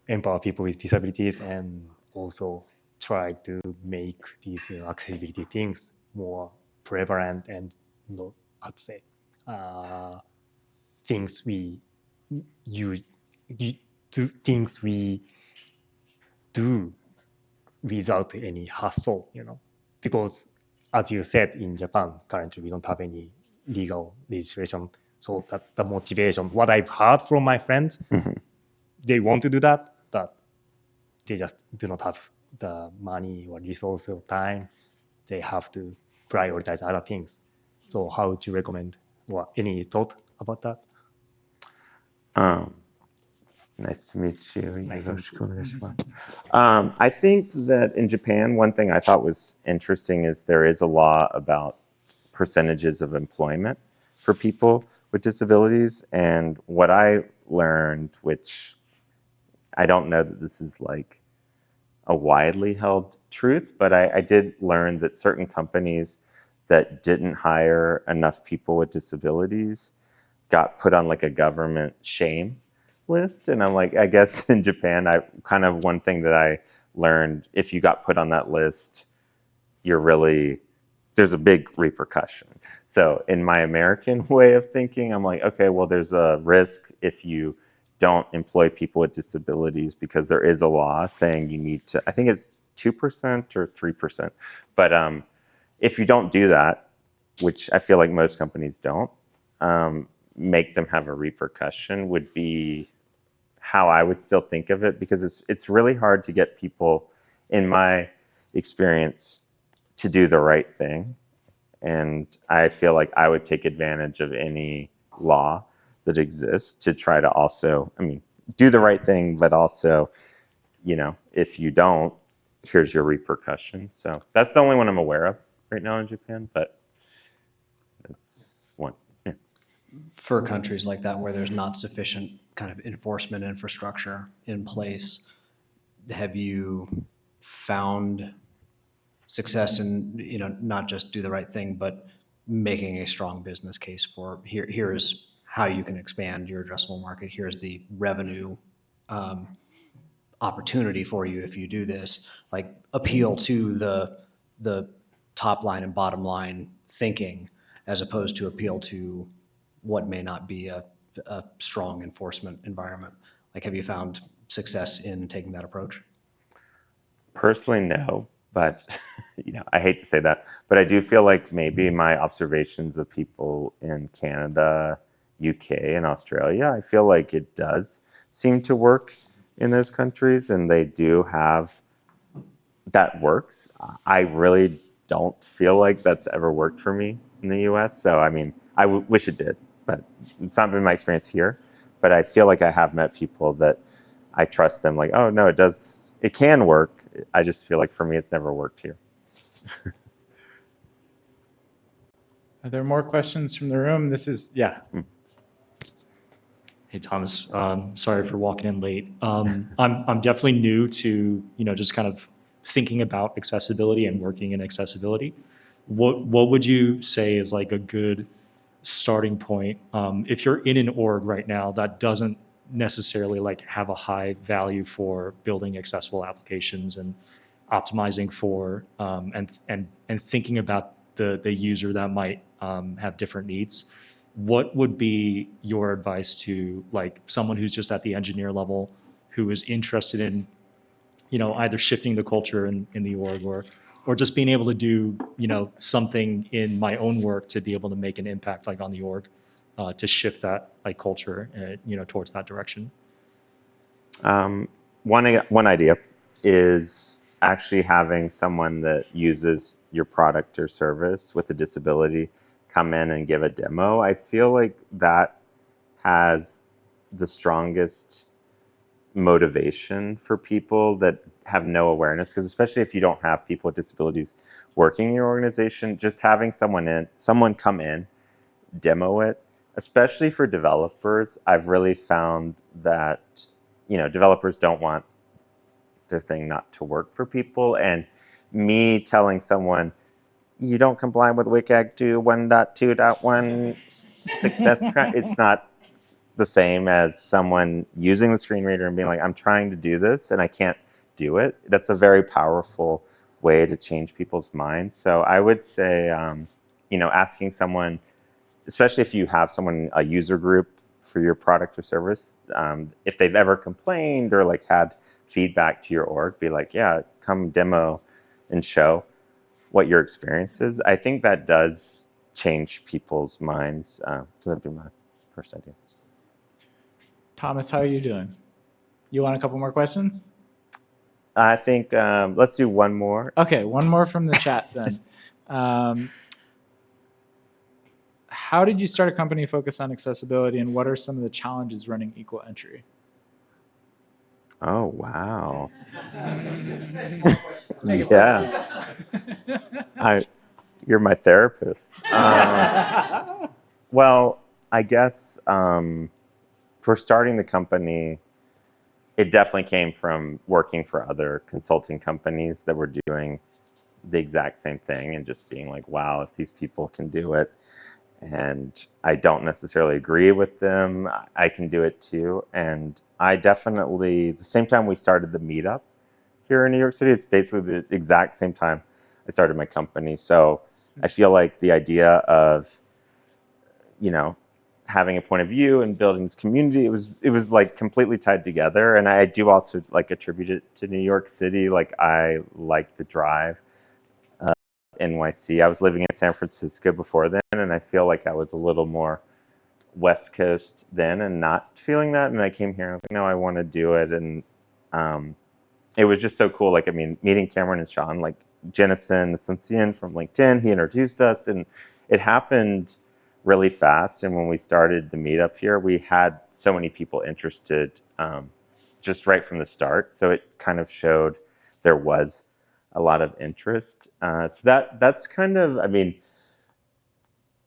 empower people with disabilities and also try to make these accessibility things more prevalent and how to say things we things we do without any hassle, because as you said, in Japan currently we don't have any legal legislation. So that the motivation, what I've heard from my friends, they want to do that, but they just do not have the money or resource or time. They have to prioritize other things. So how would you recommend, or any thought about that? Nice to meet you. I think that in Japan, one thing I thought was interesting is there is a law about percentages of employment for people with disabilities. And what I learned, which I don't know that this is like a widely held truth, but I did learn that certain companies that didn't hire enough people with disabilities got put on like a government shame list. And I'm like, I guess in Japan, one thing that I learned, if you got put on that list, there's a big repercussion. So in my American way of thinking, I'm like, okay, well, there's a risk if you don't employ people with disabilities because there is a law saying you need to, I think it's 2% or 3%. But if you don't do that, which I feel like most companies don't, make them have a repercussion would be how I would still think of it, because it's really hard to get people, in my experience, to do the right thing. And I feel like I would take advantage of any law that exists to try to also, I mean, do the right thing, but also, you know, if you don't, here's your repercussion. So that's the only one I'm aware of right now in Japan, but that's one. Yeah. For countries like that where there's not sufficient kind of enforcement infrastructure in place, have you found success in, you know, not just do the right thing, but making a strong business case for here is how you can expand your addressable market. Here's the revenue opportunity for you if you do this. Like appeal to the top line and bottom line thinking, as opposed to appeal to what may not be a strong enforcement environment. Like, have you found success in taking that approach? Personally, no, but you know, I hate to say that, but I do feel like maybe my observations of people in Canada, UK, and Australia, I feel like it does seem to work in those countries, and they do have that works. I really don't feel like that's ever worked for me in the US. So, I mean, I wish it did, but it's not been my experience here. But I feel like I have met people that I trust them, like, oh, no, it can work. I just feel like for me, it's never worked here. Are there more questions from the room? This is, yeah. Hey, Thomas, sorry for walking in late. I'm definitely new to, you know, just kind of thinking about accessibility and working in accessibility. What would you say is like a good starting point if you're in an org right now that doesn't necessarily like have a high value for building accessible applications and optimizing for and thinking about the user that might have different needs? What would be your advice to like someone who's just at the engineer level, who is interested in, you know, either shifting the culture in the org or just being able to do, you know, something in my own work to be able to make an impact like on the org to shift that like culture, you know, towards that direction? One idea is actually having someone that uses your product or service with a disability come in and give a demo. I feel like that has the strongest motivation for people that have no awareness, because especially if you don't have people with disabilities working in your organization, just having someone come in, demo it, especially for developers, I've really found that, you know, developers don't want their thing not to work for people. And me telling someone, you don't comply with WCAG 2 1.2.1 success, it's not the same as someone using the screen reader and being like, I'm trying to do this and I can't do it. That's a very powerful way to change people's minds. So I would say, you know, asking someone, especially if you have someone, a user group for your product or service, if they've ever complained or like had feedback to your org, be like, yeah, come demo and show what your experience is. I think that does change people's minds. So that'd be my first idea. Thomas, how are you doing? You want a couple more questions? I think let's do one more. Okay, one more from the chat then. How did you start a company focused on accessibility, and what are some of the challenges running equal entry? Oh, wow. Yeah. You're my therapist. Well, I guess for starting the company, it definitely came from working for other consulting companies that were doing the exact same thing and just being like, wow, if these people can do it, and I don't necessarily agree with them, I can do it too. And I definitely, the same time we started the meetup here in New York City, it's basically the exact same time I started my company. So I feel like the idea of, you know, having a point of view and building this community, it was like completely tied together. And I do also like attribute it to New York City. Like I like the drive. NYC. I was living in San Francisco before then, and I feel like I was a little more West Coast then and not feeling that. And I came here and I was like, no, I want to do it. And it was just so cool. Like, I mean, meeting Cameron and Sean, like Jennison Asuncion from LinkedIn, he introduced us, and it happened really fast. And when we started the meetup here, we had so many people interested just right from the start. So it kind of showed there was a lot of interest. So that's kind of, I mean,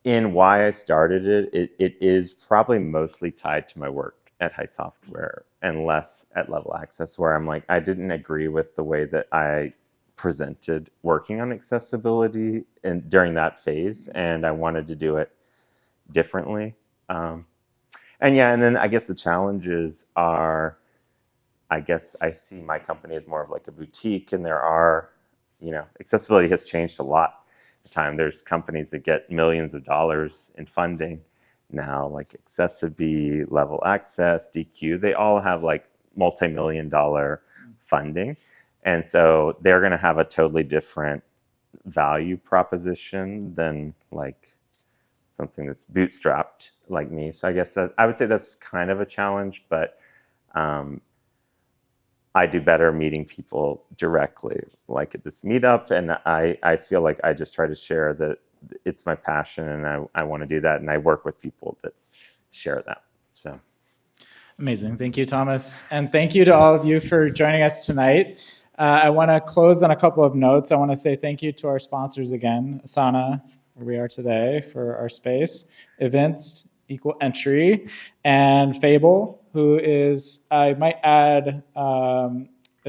in why I started it, it is probably mostly tied to my work at High Software and less at Level Access, where I'm like, I didn't agree with the way that I presented working on accessibility and during that phase, and I wanted to do it differently. And yeah, and then I guess the challenges are, I guess I see my company as more of like a boutique, and there are, you know, accessibility has changed a lot in time. There's companies that get millions of dollars in funding now, like Accessibility, Level Access, DQ. They all have like multi-million-dollar funding. And so they're going to have a totally different value proposition than like something that's bootstrapped like me. So I guess that I would say that's kind of a challenge, but I do better meeting people directly, like at this meetup. And I feel like I just try to share that it's my passion, and I want to do that. And I work with people that share that. So Amazing. Thank you, Thomas. And thank you to all of you for joining us tonight. I want to close on a couple of notes. I want to say thank you to our sponsors again, Asana, where we are today for our space, Events, Equal Entry, and Fable, who is, I might add, a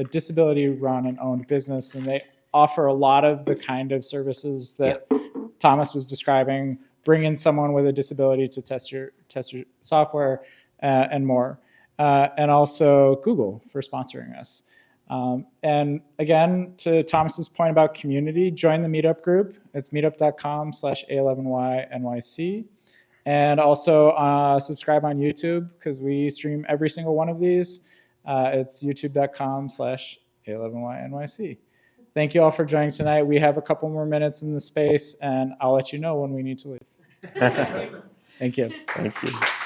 disability run and owned business, and they offer a lot of the kind of services that Thomas was describing, bring in someone with a disability to test your software, and more. And also Google for sponsoring us. And again, to Thomas's point about community, join the meetup group. It's meetup.com/A11Y-NYC. And also subscribe on YouTube, because we stream every single one of these. It's youtube.com/A11Y-NYC. Thank you all for joining tonight. We have a couple more minutes in the space, and I'll let you know when we need to leave. Thank you. thank you.